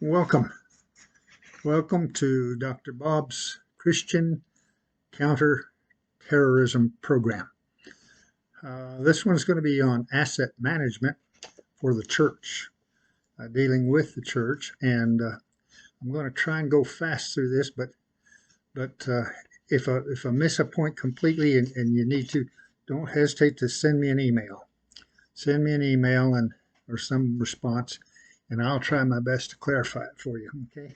Welcome. Welcome to Dr. Bob's Christian Counter-Terrorism Program. This one's going to be on asset management for the church, dealing with the church. And I'm going to try and go fast through this, but if I miss a point completely and you need to, don't hesitate to send me an email. Send me an email or some response, and I'll try my best to clarify it for you. Okay.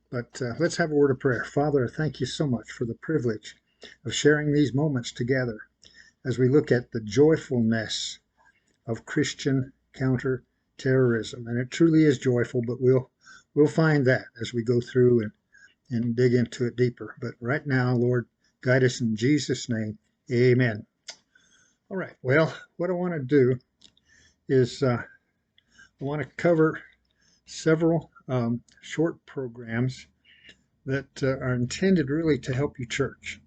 But let's have a word of prayer. Father, thank you so much for the privilege of sharing these moments together as we look at the joyfulness of Christian counter-terrorism. And it truly is joyful, but we'll find that as we go through and dig into it deeper. But right now, Lord, guide us in Jesus' name. Amen. All right. Well, what I want to do is I want to cover several short programs that are intended really to help your church.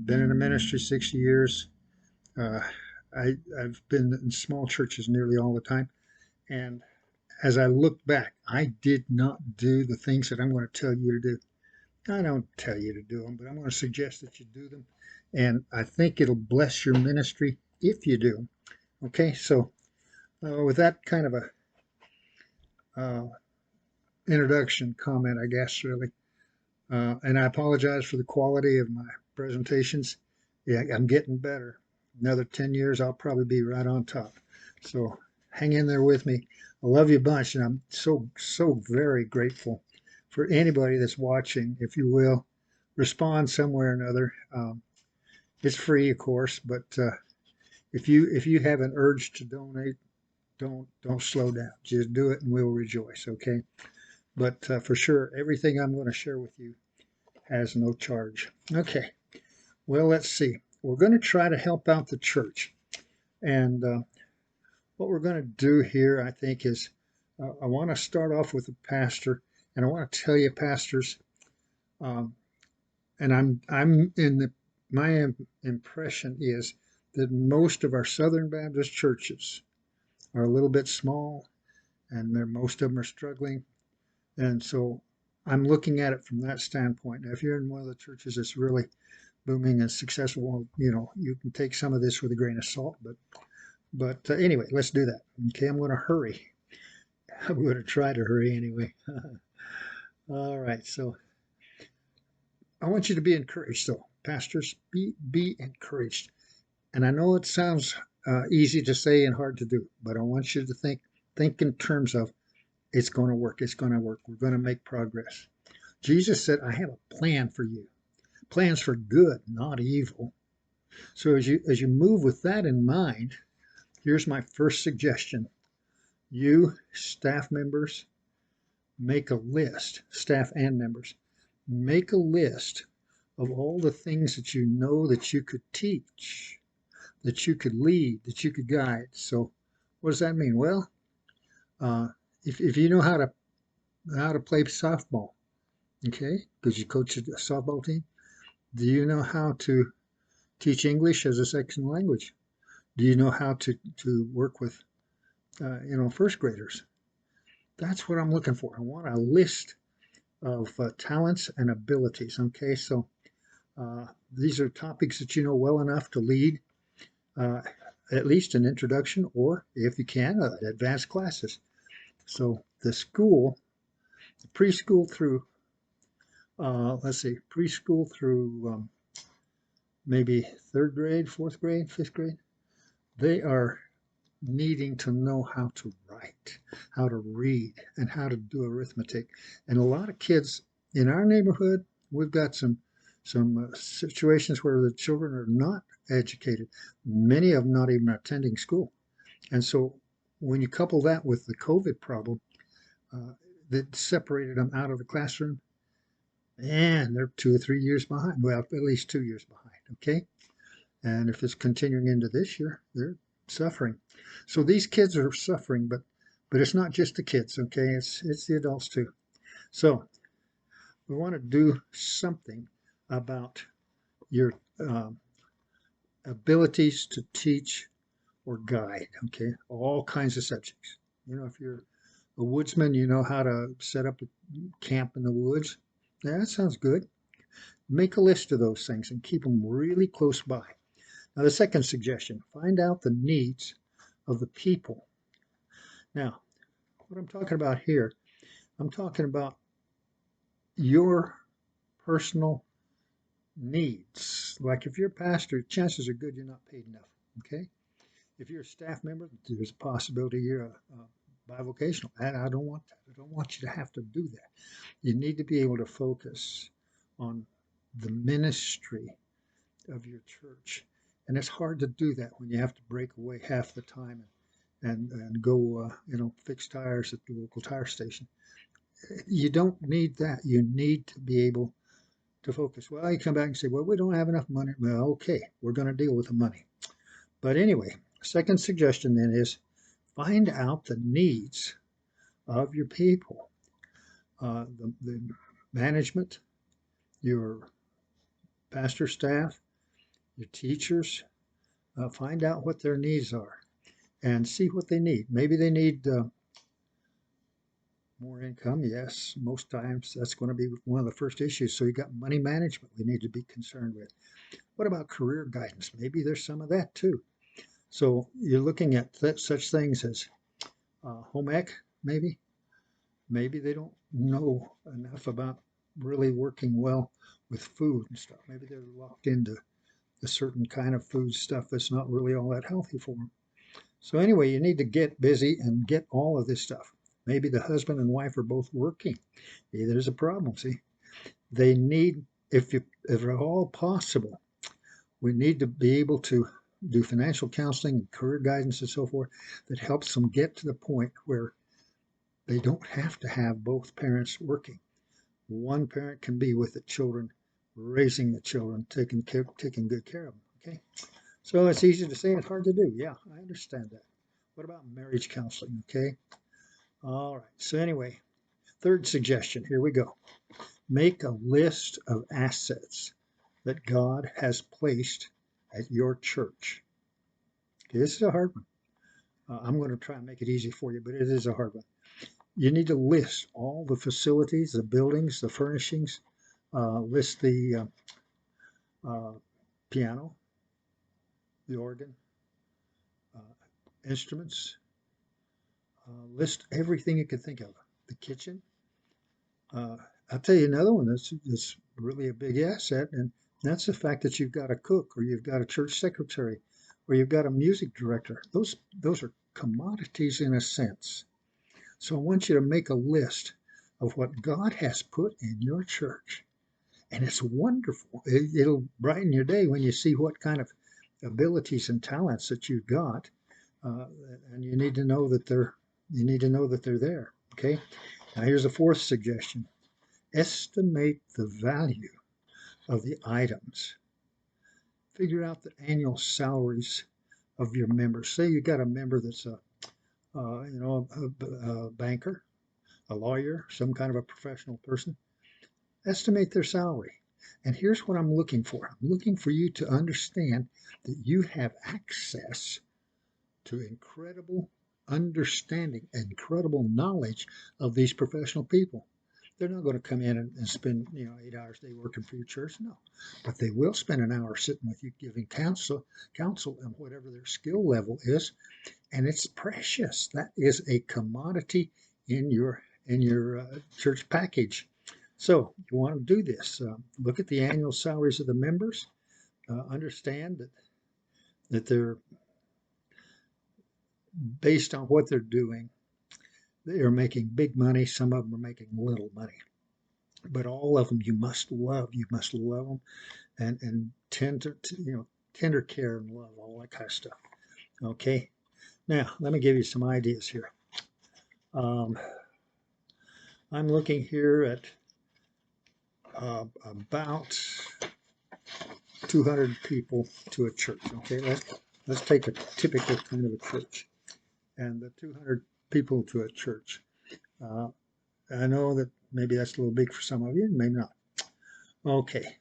Been in the ministry 60 years. Uh, I've been in small churches nearly all the time. And as I look back, I did not do the things that I'm going to tell you to do. I don't tell you to do them, but I'm going to suggest that you do them. And I think it'll bless your ministry if you do them. Okay, so with that kind of a uh, introduction comment, I guess, really. And I apologize for the quality of my presentations. Yeah, I'm getting better. Another 10 years, I'll probably be right on top. So hang in there with me. I love you a bunch, and I'm so very grateful for anybody that's watching. If you will, respond some way or another. It's free, of course, but if you have an urge to donate, don't slow down. Just do it, and we'll rejoice. Okay. But for sure, everything I'm going to share with you has no charge. Okay, well, let's see. We're going to try to help out the church. And what we're going to do here, I think, is I want to start off with a pastor. And I want to tell you, pastors, um, and I'm in the, my impression is that most of our Southern Baptist churches are a little bit small, and most of them are struggling. And so I'm looking at it from that standpoint. Now, if you're in one of the churches that's really booming and successful, you can take some of this with a grain of salt. But anyway, let's do that. Okay, I'm going to hurry. I'm going to try to hurry anyway. All right, so I want you to be encouraged, though, pastors. Be encouraged. And I know it sounds easy to say and hard to do, but I want you to think in terms of it's going to work. It's going to work. We're going to make progress. Jesus said, "I have a plan for you, plans for good, not evil." So as you move with that in mind, here's my first suggestion. You staff members, make a list, staff and members, make a list of all the things that you know that you could teach, that you could lead, that you could guide. So what does that mean? Well, uh, if you know how to play softball, okay, because you coach a softball team, do you know how to teach English as a second language? Do you know how to work with first graders? That's what I'm looking for. I want a list of talents and abilities. Okay, so these are topics that you know well enough to lead uh, at least an introduction, or if you can, advanced classes. So the school, preschool through, preschool through maybe third grade, fourth grade, fifth grade, they are needing to know how to write, how to read, and how to do arithmetic. And a lot of kids in our neighborhood, we've got some situations where the children are not educated, many of them not even attending school. And so when you couple that with the COVID problem uh, that separated them out of the classroom, and they're 2 or 3 years behind. Well, at least 2 years behind. Okay. And if it's continuing into this year, they're suffering. So these kids are suffering, but it's not just the kids, okay? It's the adults too. So we want to do something about your abilities to teach or guide, okay? All kinds of subjects. If you're a woodsman, you know how to set up a camp in the woods. Yeah, that sounds good. Make a list of those things and keep them really close by. Now, the second suggestion, find out the needs of the people. Now, what I'm talking about here, I'm talking about your personal needs. Like if you're a pastor, chances are good you're not paid enough. Okay? If you're a staff member, there's a possibility you're a bivocational. I don't want that. I don't want you to have to do that. You need to be able to focus on the ministry of your church. And it's hard to do that when you have to break away half the time and go, fix tires at the local tire station. You don't need that. You need to be able to focus. Well, you come back and say, well, we don't have enough money. Well, okay, we're going to deal with the money. But anyway, second suggestion then is find out the needs of your people, the management, your pastor staff, your teachers. Find out what their needs are and see what they need. Maybe they need more income. Yes, most times that's going to be one of the first issues. So you got money management we need to be concerned with. What about career guidance? Maybe there's some of that too. So you're looking at such things as home ec, maybe. Maybe they don't know enough about really working well with food and stuff. Maybe they're locked into a certain kind of food stuff that's not really all that healthy for them. So anyway, you need to get busy and get all of this stuff. Maybe the husband and wife are both working. There's a problem, see? They need, if at all possible, we need to be able to do financial counseling and career guidance and so forth that helps them get to the point where they don't have to have both parents working. One parent can be with the children, raising the children, taking good care of them. Okay, so it's easy to say, it's hard to do. Yeah, I understand that. What about marriage counseling? Okay, all right. So anyway, third suggestion. Here we go. Make a list of assets that God has placed at your church. Okay, this is a hard one. I'm going to try and make it easy for you, but it is a hard one. You need to list all the facilities, the buildings, the furnishings, list the piano, the organ, uh, instruments, list everything you can think of. The kitchen. Uh, I'll tell you another one that's really a big asset, and that's the fact that you've got a cook, or you've got a church secretary, or you've got a music director. Those are commodities in a sense. So I want you to make a list of what God has put in your church. And it's wonderful. It'll brighten your day when you see what kind of abilities and talents that you've got, uh, and you need to know that they're there. Okay. Now here's a fourth suggestion: estimate the value of the items. Figure out the annual salaries of your members. Say you got a member that's a banker, a lawyer, some kind of a professional person. Estimate their salary. And here's what I'm looking for. I'm looking for you to understand that you have access to incredible understanding, incredible knowledge of these professional people. They're not going to come in and spend 8 hours a day working for your church, no. But they will spend an hour sitting with you, giving counsel on whatever their skill level is, and it's precious. That is a commodity in your church package. So you want to do this. Look at the annual salaries of the members. Understand that they're based on what they're doing. They are making big money. Some of them are making little money. But all of them you must love. You must love them and tender care and love, all that kind of stuff. Okay. Now let me give you some ideas here. I'm looking here at about 200 people to a church. Okay, let's take a typical kind of a church, and the 200 people to a church. I know that maybe that's a little big for some of you, maybe not. Okay,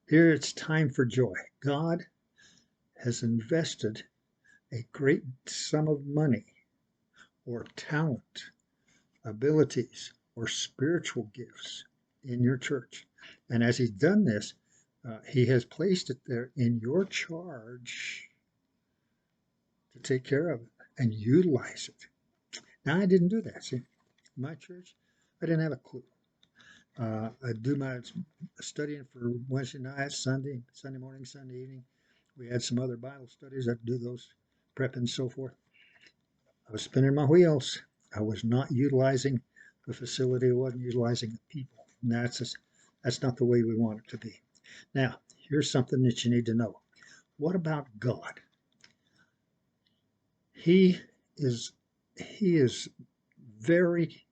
here it's time for joy. God has invested a great sum of money or talent abilities or spiritual gifts in your church. And as he's done this, he has placed it there in your charge to take care of it and utilize it. Now, I didn't do that. See, my church, I didn't have a clue. I do my studying for Wednesday night, Sunday morning, Sunday evening. We had some other Bible studies. I'd do those, prep and so forth. I was spinning my wheels. I was not utilizing the facility. I wasn't utilizing the people. And that's not the way we want it to be. Now, here's something that you need to know. What about God? He is very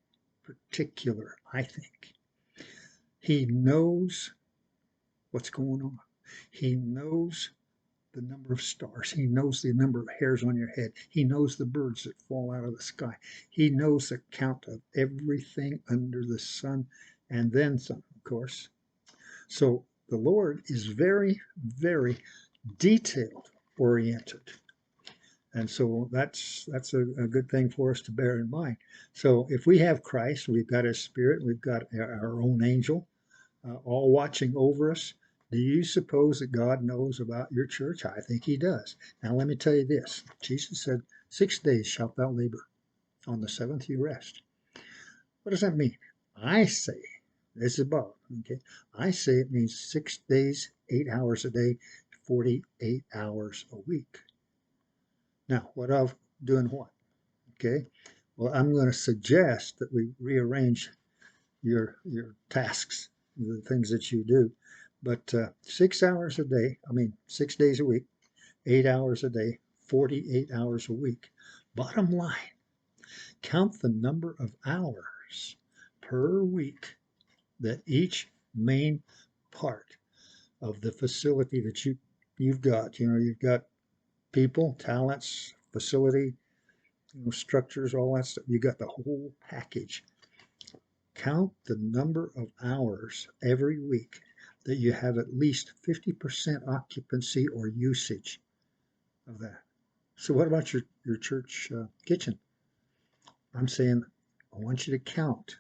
particular, I think. He knows what's going on. He knows the number of stars. He knows the number of hairs on your head. He knows the birds that fall out of the sky. He knows the count of everything under the sun and then some, of course. So the Lord is very, very detailed oriented. And so that's a good thing for us to bear in mind. So if we have Christ, we've got his spirit, we've got our own angel, all watching over us. Do you suppose that God knows about your church? I think he does. Now let me tell you this. Jesus said, 6 days shalt thou labor. On the seventh you rest. What does that mean? I say, this is Bob, okay? I say it means 6 days, 8 hours a day, 48 hours a week. Now, what of doing what? Okay. Well, I'm going to suggest that we rearrange your tasks, the things that you do. But 6 hours a day, 6 days a week, 8 hours a day, 48 hours a week. Bottom line, count the number of hours per week that each main part of the facility that you've got. You've got people, talents, facility, structures, all that stuff. You got the whole package. Count the number of hours every week that you have at least 50% occupancy or usage of that. So what about your church kitchen? I'm saying I want you to count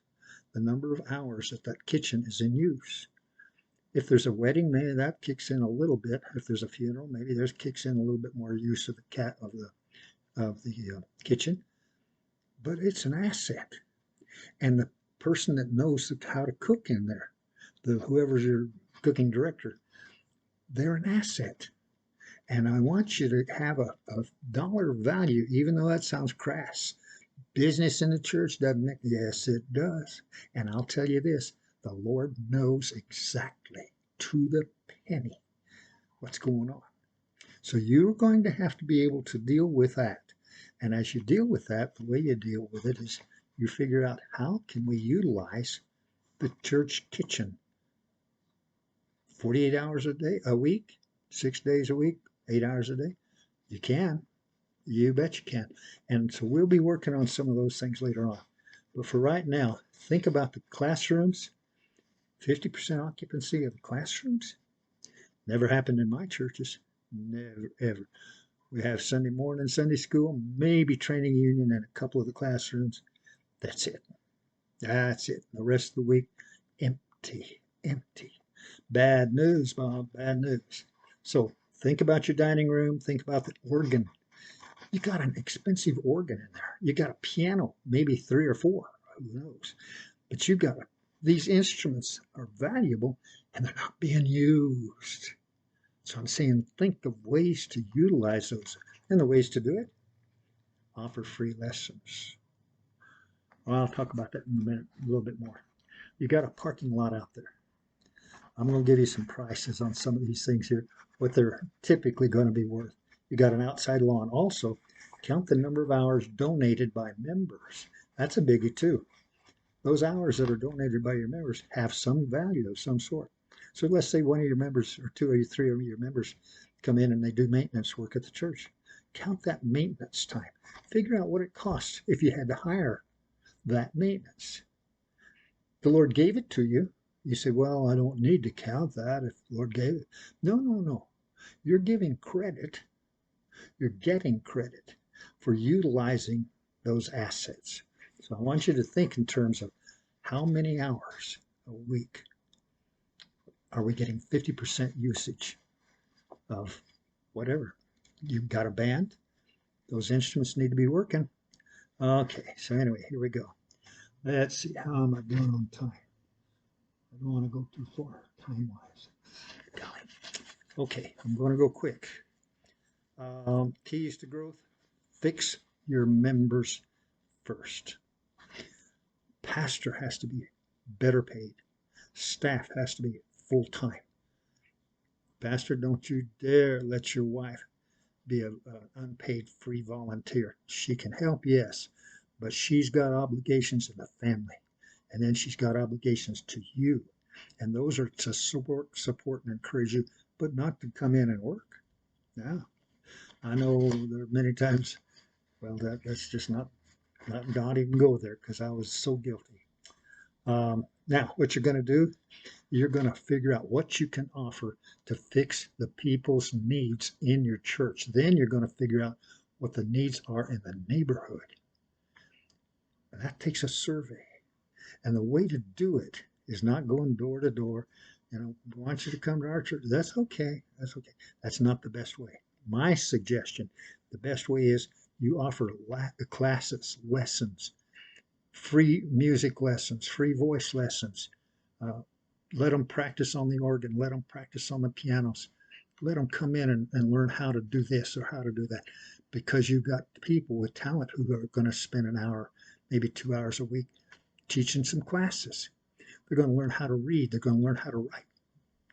the number of hours that kitchen is in use. If there's a wedding, maybe that kicks in a little bit. If there's a funeral, maybe there's kicks in a little bit more use of the kitchen. But it's an asset, and the person that knows how to cook in there, whoever's your cooking director, they're an asset. And I want you to have a dollar value, even though that sounds crass. Business in the church doesn't it? Yes, it does. And I'll tell you this, the Lord knows exactly to the penny what's going on. So you're going to have to be able to deal with that. And as you deal with that, the way you deal with it is you figure out how can we utilize the church kitchen 48 hours a week, 6 days a week, 8 hours a day. You can. You bet you can. And so we'll be working on some of those things later on. But for right now, think about the classrooms. 50% occupancy of the classrooms. Never happened in my churches. Never, ever. We have Sunday morning, Sunday school, maybe training union in a couple of the classrooms. That's it. That's it. The rest of the week, empty, empty. Bad news, Bob, bad news. So think about your dining room. Think about the organ. You got an expensive organ in there. You got a piano, maybe 3 or 4. Who knows? But you got these instruments are valuable and they're not being used. So I'm saying think of ways to utilize those. And the ways to do it, offer free lessons. Well, I'll talk about that in a minute, a little bit more. You got a parking lot out there. I'm going to give you some prices on some of these things here, what they're typically going to be worth. You got an outside lawn. Also, count the number of hours donated by members. That's a biggie too. Those hours that are donated by your members have some value of some sort. So let's say one of your members or 2 or 3 of your members come in and they do maintenance work at the church. Count that maintenance time. Figure out what it costs if you had to hire that maintenance. The Lord gave it to you. You say, well, I don't need to count that if the Lord gave it. No, no, no. You're giving credit. You're getting credit for utilizing those assets. So I want you to think in terms of how many hours a week are we getting 50% usage of whatever. You've got a band, those instruments need to be working. Okay, so anyway, here we go. Let's see, how am I doing on time? I don't want to go too far time-wise. Golly. Okay, I'm going to go quick. Keys to growth, fix your members first. Pastor has to be better paid. Staff has to be full-time. Pastor, don't you dare let your wife be an unpaid free volunteer. She can help, yes, but she's got obligations in the family, and then she's got obligations to you, and those are to support and encourage you, but not to come in and work. Now, I know there are many times, well, that's just not even go there because I was so guilty. Now, what you're going to do, you're going to figure out what you can offer to fix the people's needs in your church. Then you're going to figure out what the needs are in the neighborhood. And that takes a survey. And the way to do it is not going door to door. You know, we want you to come to our church. That's okay. That's okay. That's not the best way. My suggestion, the best way is you offer classes, lessons, free music lessons, free voice lessons. Let them practice on the organ. Let them practice on the pianos. Let them come in and learn how to do this or how to do that. Because you've got people with talent who are going to spend an hour, maybe 2 hours a week teaching some classes. They're going to learn how to read. They're going to learn how to write.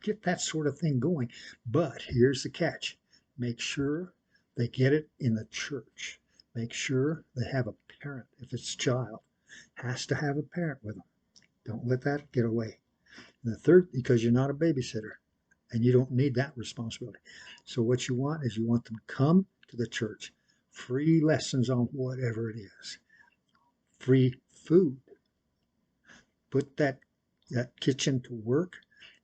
Get that sort of thing going. But here's the catch. Make sure they get it in the church. Make sure they have a parent. If it's a child, has to have a parent with them. Don't let that get away. And the third, because you're not a babysitter and you don't need that responsibility. So what you want is you want them to come to the church, free lessons on whatever it is, free food. Put that kitchen to work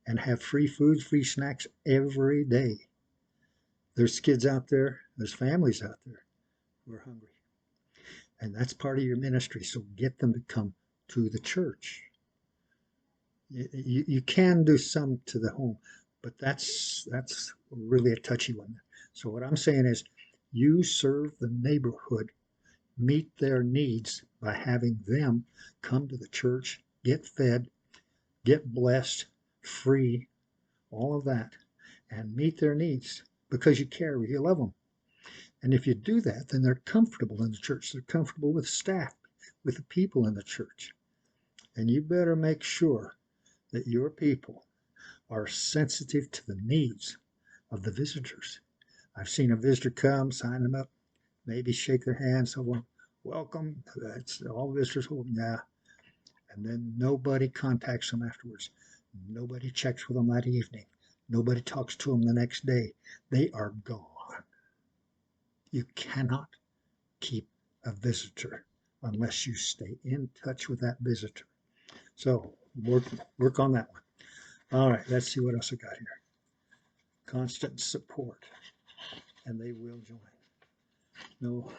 and have free food, free snacks every day. There's kids out there, there's families out there who are hungry. And that's part of your ministry. So get them to come to the church. You can do some to the home, but that's really a touchy one. So what I'm saying is you serve the neighborhood, meet their needs by having them come to the church, get fed, get blessed, free, all of that, and meet their needs because you care, you love them. And if you do that, then they're comfortable in the church. They're comfortable with staff, with the people in the church. And you better make sure that your people are sensitive to the needs of the visitors. I've seen a visitor come, sign them up, maybe shake their hand, so on, welcome, that's all visitors home, yeah. And then nobody contacts them afterwards. Nobody checks with them that evening. Nobody talks to them the next day. They are gone. You cannot keep a visitor unless you stay in touch with that visitor. So work on that one. All right, let's see what else I got here. Constant support, and they will join. No,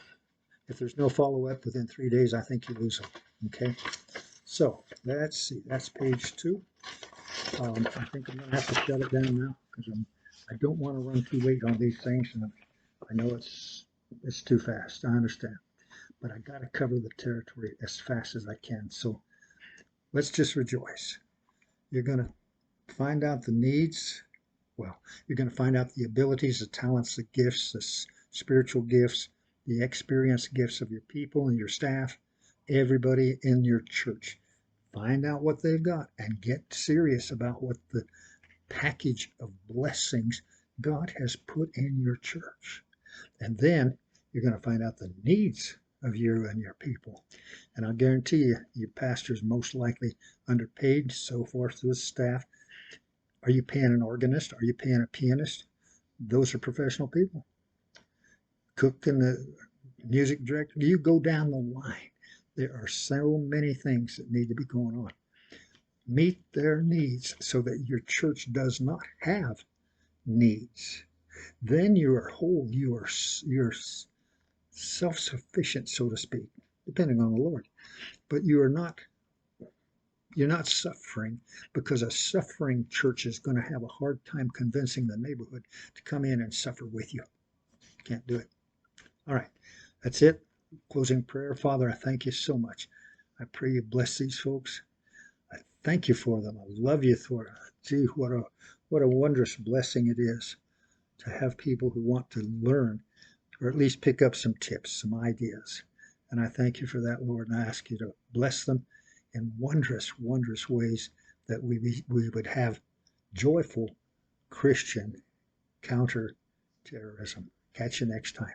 if there's no follow-up within 3 days, I think you lose them. Okay, so let's see. That's page 2. I think I'm going to have to shut it down now because I don't want to run too late on these things, and I know it's too fast. I understand, but I got to cover the territory as fast as I can. So let's just rejoice. You're going to find out the needs. Well, you're going to find out the abilities, the talents, the gifts, the spiritual gifts, the experience gifts of your people and your staff, everybody in your church. Find out what they've got and get serious about what the package of blessings God has put in your church. And then you're going to find out the needs of you and your people. And I'll guarantee you, your pastor is most likely underpaid, so forth with staff. Are you paying an organist? Are you paying a pianist? Those are professional people. Cook and the music director. You go down the line. There are so many things that need to be going on. Meet their needs so that your church does not have needs. Then you are whole. You're self-sufficient, so to speak. depending on the Lord. But you're not suffering, because a suffering church is going to have a hard time convincing the neighborhood to come in and suffer with you. Can't do it. All right, that's it. Closing prayer. Father, I thank you so much. I pray you bless these folks. I thank you for them. I love you for it. Gee, what a wondrous blessing it is to have people who want to learn, or at least pick up some tips, some ideas. And I thank you for that, Lord, and I ask you to bless them in wondrous, wondrous ways, that we would have joyful Christian counter-terrorism. Catch you next time.